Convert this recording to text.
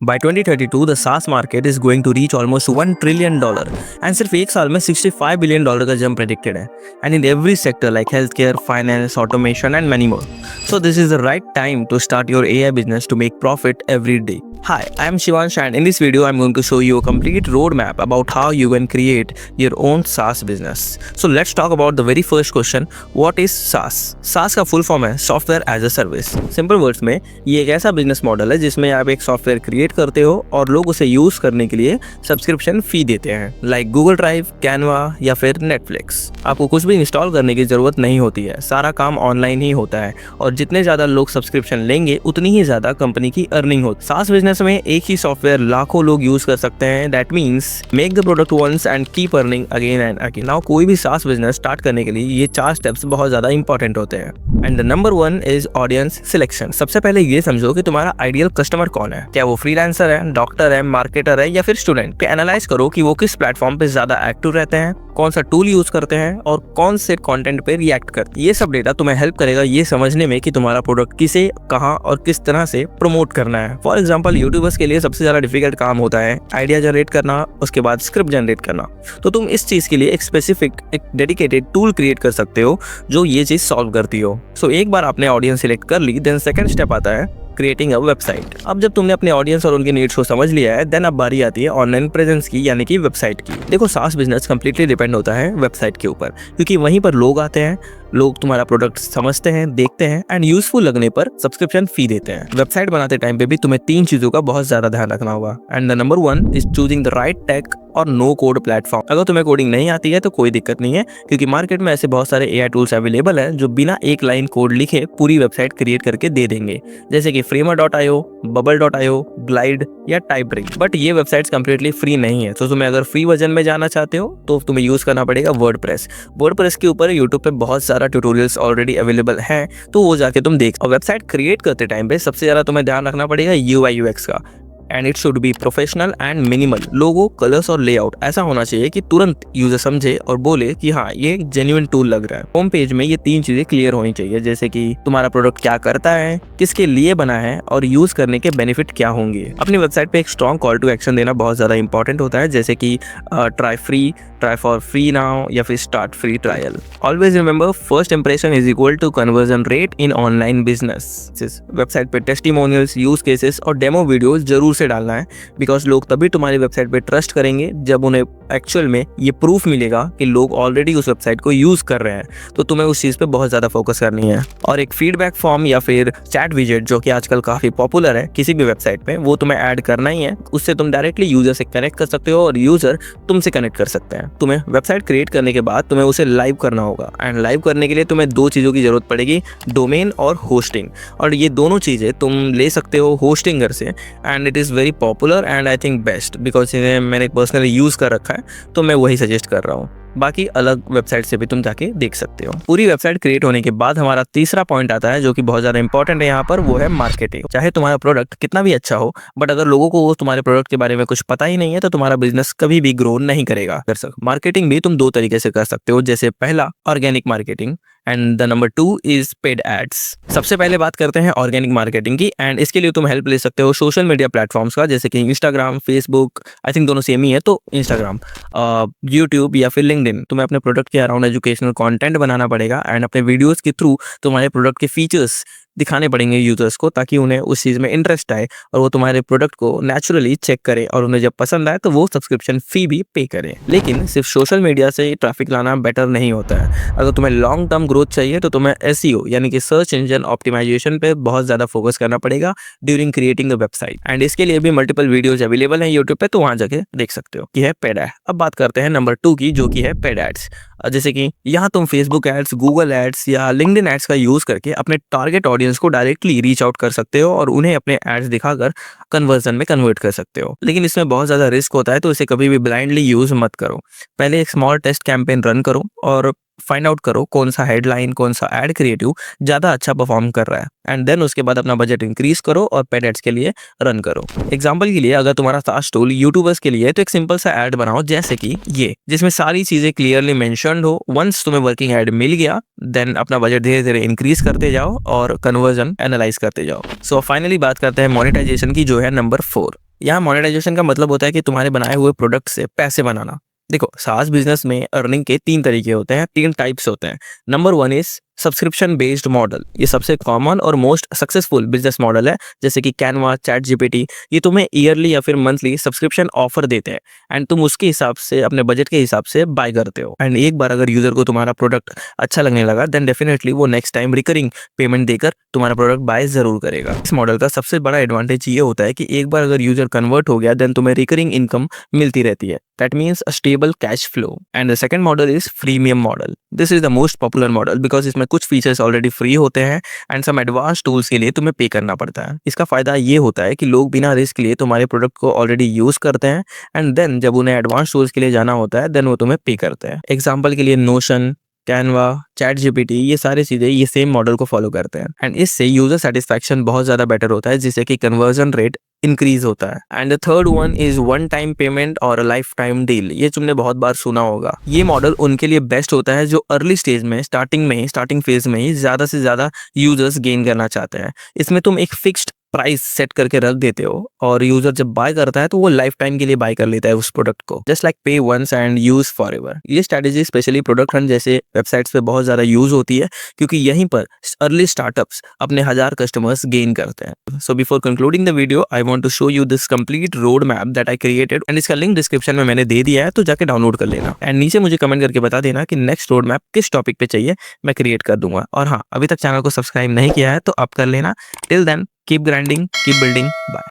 By 2032 the SaaS market is going to reach almost $1 trillion and सिर्फ एक साल में $65 billion का जंप predicted है, and in every sector like healthcare, finance, automation and many more. So this is the right time to start your AI business to make profit every day. Hi, I am Shivansh and in this video I am going to show you a complete roadmap about how you can create your own SaaS business. So let's talk about the very first question, what is SaaS? SaaS का full form है Software as a Service. Simple words में ये एक ऐसा business model है जिसमें आप एक सॉफ्टवेयर क्रिएट करते हो और लोग उसे यूज करने के लिए सब्सक्रिप्शन फी देते हैं, लाइक गूगल ड्राइव, कैनवा या फिर नेटफ्लिक्स। आपको कुछ भी इंस्टॉल करने की जरूरत नहीं होती है, सारा काम ऑनलाइन ही होता है और जितने ज्यादा लोग सब्सक्रिप्शन लेंगे उतनी ही ज्यादा कंपनी की अर्निंग होती है। सास बिजनेस में एक ही सॉफ्टवेयर लाखों लोग यूज कर सकते हैं, that means make the product once and keep earning again and again. Now कोई भी सास बिजनेस स्टार्ट करने के लिए ये 4 स्टेप्स बहुत ज्यादा इंपॉर्टेंट होते हैं and the number 1 is audience selection. सबसे पहले ये समझो कि तुम्हारा आइडियल कस्टमर कौन है, क्या वो फ्रीलांसर है, डॉक्टर है, मार्केटर है या फिर स्टूडेंट। एनालाइज करो कि वो किस प्लेटफॉर्म पे ज्यादा एक्टिव रहते हैं, कौन सा टूल यूज करते हैं और कौन से कंटेंट पे रिएक्ट करते हैं। ये सब डेटा तुम्हें हेल्प करेगा ये समझने में कि तुम्हारा प्रोडक्ट किसे, कहां और किस तरह से प्रमोट करना है। फॉर एग्जांपल यूट्यूबर्स के लिए सबसे ज्यादा डिफिकल्ट काम होता है आइडिया जनरेट करना, उसके बाद स्क्रिप्ट जनरेट करना। तो तुम इस चीज के लिए एक स्पेसिफिक एक डेडिकेटेड टूल क्रिएट कर सकते हो जो ये चीज सॉल्व करती हो। सो एक बार आपने ऑडियंस सिलेक्ट कर ली, देन सेकंड स्टेप आता है क्रिएटिंग अ वेबसाइट। अब जब तुमने अपने ऑडियंस और उनके नीड्स को समझ लिया है, देन अब बारी आती है ऑनलाइन प्रेजेंस की, यानी कि वेबसाइट की। देखो सास बिजनेस कंप्लीटली डिपेंड होता है वेबसाइट के ऊपर, क्योंकि वहीं पर लोग आते हैं, लोग तुम्हारा प्रोडक्ट समझते हैं, देखते हैं एंड यूजफुल लगने पर सब्सक्रिप्शन फी देते हैं। वेबसाइट बनाते टाइम पे भी तुम्हें 3 चीजों का बहुत ज्यादा ध्यान रखना होगा and the number 1 is choosing the right tech और नो कोड प्लेटफॉर्म। अगर तुम्हें कोडिंग नहीं आती है तो कोई दिक्कत नहीं है, क्योंकि मार्केट में ऐसे बहुत सारे एआई टूल्स अवेलेबल हैं जो बिना एक लाइन कोड लिखे पूरी वेबसाइट क्रिएट करके दे देंगे, जैसे कि framer.io, bubble.io, glide या typebring। बट ये वेबसाइट्स कंप्लीटली फ्री नहीं है, तो तुम्हें अगर फ्री वर्जन में जाना चाहते हो तो तुम्हें यूज करना पड़ेगा वर्डप्रेस। वर्डप्रेस के ऊपर यूट्यूब पे बहुत सारा ट्यूटोरियल्स ऑलरेडी अवेलेबल हैं, तो वो जाके तुम देख। और वेबसाइट क्रिएट करते टाइम पे सबसे ज्यादा तुम्हें ध्यान रखना पड़ेगा UI UX का, and it should be professional and minimal. Logo, colours और लेआउट ऐसा होना चाहिए कि तुरंत यूजर समझे और बोले कि हाँ ये एक जेन्युइन टूल लग रहा है। होम पेज में ये 3 चीजें क्लियर होनी चाहिए, जैसे कि तुम्हारा प्रोडक्ट क्या करता है, किसके लिए बना है और यूज करने के बेनिफिट क्या होंगे। अपनी वेबसाइट पे एक स्ट्रॉन्ग कॉल टू एक्शन देना बहुत ज्यादा इंपॉर्टेंट होता है, जैसे कि ट्राई फॉर फ्री नाउ या फिर start free trial. Always remember first impression is equal to conversion rate in online business. Website पे टेस्टिमोनियल्स, यूज केसेस और डेमो वीडियोस जरूर से डालना है, बिकॉज लोग तभी तुम्हारी वेबसाइट पे ट्रस्ट करेंगे जब उन्हें एक्चुअल में ये प्रूफ मिलेगा कि लोग ऑलरेडी उस वेबसाइट को यूज कर रहे हैं। तो तुम्हें उस चीज पे बहुत ज्यादा फोकस करनी है। और एक फीडबैक फॉर्म या फिर चैट विजेट जो कि आजकल काफी पॉपुलर है किसी भी वेबसाइट पे, वो तुम्हें ऐड करना ही है। उससे तुम डायरेक्टली यूजर से कनेक्ट कर सकते हो और यूजर तुमसे कनेक्ट कर सकते हैं। तुम्हें वेबसाइट क्रिएट करने के बाद तुम्हें उसे लाइव करना होगा एंड लाइव करने के लिए तुम्हें 2 चीजों की जरूरत पड़ेगी, डोमेन और होस्टिंग। और ये दोनों चीजें तुम ले सकते हो होस्टिंगर से and it is very popular and I think best, because इन्हें मैंने पर्सनली यूज कर रखा है तो मैं वही सजेस्ट कर रहा हूँ। बाकी अलग वेबसाइट से भी तुम जाके देख सकते हो। पूरी वेबसाइट क्रिएट होने के बाद हमारा तीसरा पॉइंट आता है जो कि बहुत ज्यादा इंपॉर्टेंट है यहाँ पर, वो है मार्केटिंग। चाहे तुम्हारा प्रोडक्ट कितना भी अच्छा हो, बट अगर लोगों को तुम्हारे प्रोडक्ट के बारे में कुछ पता ही नहीं है तो तुम्हारा बिजनेस कभी भी ग्रो नहीं करेगा। मार्केटिंग भी तुम 2 तरीके से कर सकते हो, जैसे पहला organic marketing and the number 2 is paid ads. सबसे पहले बात करते हैं ऑर्गेनिक मार्केटिंग की, एंड इसके लिए तुम हेल्प ले सकते हो सोशल मीडिया प्लेटफॉर्म्स का, जैसे कि इंस्टाग्राम, फेसबुक, आई थिंक दोनों सेम ही है, तो इंस्टाग्राम, यूट्यूब या फिर लिंक्डइन। तुम्हें अपने प्रोडक्ट के अराउंड एजुकेशनल कंटेंट बनाना पड़ेगा एंड अपने वीडियोस के थ्रू तुम्हारे प्रोडक्ट के फीचर्स दिखाने पड़ेंगे यूजर्स को, ताकि उन्हें उस चीज़ में इंटरेस्ट आए और वो तुम्हारे प्रोडक्ट को नेचुरली चेक करें और उन्हें जब पसंद आए तो वो सब्सक्रिप्शन फी भी पे करें। लेकिन सिर्फ सोशल मीडिया से ट्रैफिक लाना बेटर नहीं होता है। अगर तुम्हें लॉन्ग टर्म ग्रोथ चाहिए तो तुम्हें SEO यानी कि सर्च इंजन ऑप्टिमाइजेशन पे बहुत ज़्यादा फोकस करना पड़ेगा during creating the website, and इसके लिए भी मल्टीपल वीडियोज अवेलेबल हैं यूट्यूब पे, तो वहाँ जाके देख सकते हो कि है पेड एड। अब बात करते हैं नंबर 2 की, जो कि है पेड एड्स। जैसे कि यहाँ तुम फेसबुक एड्स, गूगल एड्स या लिंक्डइन एड्स का यूज करके अपने टारगेट ऑडियंस को डायरेक्टली रीच आउट कर सकते हो और उन्हें अपने एड्स दिखाकर कन्वर्जन में कन्वर्ट कर सकते हो। लेकिन इसमें बहुत ज्यादा रिस्क होता है, तो इसे कभी भी ब्लाइंडली यूज मत करो। पहले एक स्मॉल टेस्ट कैंपेन रन करो और फाइंड आउट करो कौन सा हेडलाइन, कौन सा एड क्रिएटिव ज़्यादा अच्छा परफॉर्म कर रहा है, एंड देन उसके बाद अपना बजट इंक्रीज करो और पेड एड्स के लिए रन करो। एग्जाम्पल के लिए अगर तुम्हारा सास टूल यूट्यूबर्स के लिए है तो एक सिंपल सा एड बनाओ जैसे कि ये, जिसमें सारी चीजें क्लियरली मेंशन्ड हो। वंस तुम्हें वर्किंग एड मिल गया देन अपना बजट धीरे धीरे इंक्रीज करते जाओ और कन्वर्जन एनालाइज करते जाओ। सो फाइनली बात करते हैं मोनेटाइजेशन की, जो है नंबर 4। यहाँ मोनेटाइजेशन का मतलब होता है कि तुम्हारे बनाए हुए प्रोडक्ट से पैसे बनाना। देखो, सास बिजनेस में अर्निंग के 3 तरीके होते हैं, 3 टाइप्स होते हैं। Number 1 is subscription based model. ये सबसे कॉमन और मोस्ट सक्सेसफुल बिजनेस मॉडल है, जैसे कि कैनवा, चैट जीपीटी। ये तुम्हें ईयरली या फिर मंथली सब्सक्रिप्शन ऑफर देते हैं एंड तुम उसके हिसाब से, अपने बजट के हिसाब से बाय करते हो। एंड एक बार अगर यूजर को तुम्हारा प्रोडक्ट अच्छा लगने लगा देन डेफिनेटली वो नेक्स्ट टाइम रिकरिंग पेमेंट देकर तुम्हारा प्रोडक्ट बाय जरूर करेगा। इस मॉडल का सबसे बड़ा एडवांटेज ये होता है कि एक बार अगर यूजर कन्वर्ट हो गया देन तुम्हें रिकरिंग इनकम मिलती रहती है। That means a stable cash flow. And the second model is freemium model. This is the most popular model because इसमें कुछ फीचर्स ऑलरेडी फ्री होते हैं एंड सम एडवांस टूल्स के लिए तुम्हें पे करना पड़ता है। इसका फायदा ये होता है कि लोग बिना रिस्क लिए तुम्हारे प्रोडक्ट को ऑलरेडी यूज करते हैं एंड देन जब उन्हें एडवांस टूल्स के लिए जाना होता है देन वो तुम्हें पे करते हैं। एग्जाम्पल के लिए नोशन, कैनवा, चैट जीपीटी, ये सारी चीजें ये सेम मॉडल को फॉलो करते हैं एंड इससे यूजर सेटिस्फैक्शन बहुत ज्यादा बेटर होता है, जिससे कि कन्वर्जन रेट इंक्रीज होता है। And the third one is one time payment और लाइफ टाइम डील। ये तुमने बहुत बार सुना होगा। ये मॉडल उनके लिए बेस्ट होता है जो अर्ली स्टेज में, स्टार्टिंग फेज में ही ज्यादा से ज्यादा यूजर्स गेन करना चाहते हैं। इसमें तुम एक फिक्स्ड प्राइस सेट करके रख देते हो और यूजर जब बाय करता है तो वो लाइफ टाइम के लिए बाय कर लेता है उस प्रोडक्ट को, just like pay once and use forever. ये स्ट्रेटेजी स्पेशली प्रोडक्ट हंट जैसे वेबसाइट्स पे बहुत ज्यादा यूज होती है क्योंकि यहीं पर अर्ली स्टार्टअप्स अपने 1000 कस्टमर्स गेन करते हैं। So before concluding the video I want to show you this complete road map that I created and इसका लिंक डिस्क्रिप्शन में मैंने दे दिया है, तो जाके डाउनलोड कर लेना एंड नीचे मुझे कमेंट करके बता देना कि नेक्स्ट रोड मैप किस टॉपिक पे चाहिए, मैं क्रिएट कर दूंगा। और हाँ, अभी तक चैनल को सब्सक्राइब नहीं किया है तो अब कर लेना। Till then, keep grinding, keep building. Bye.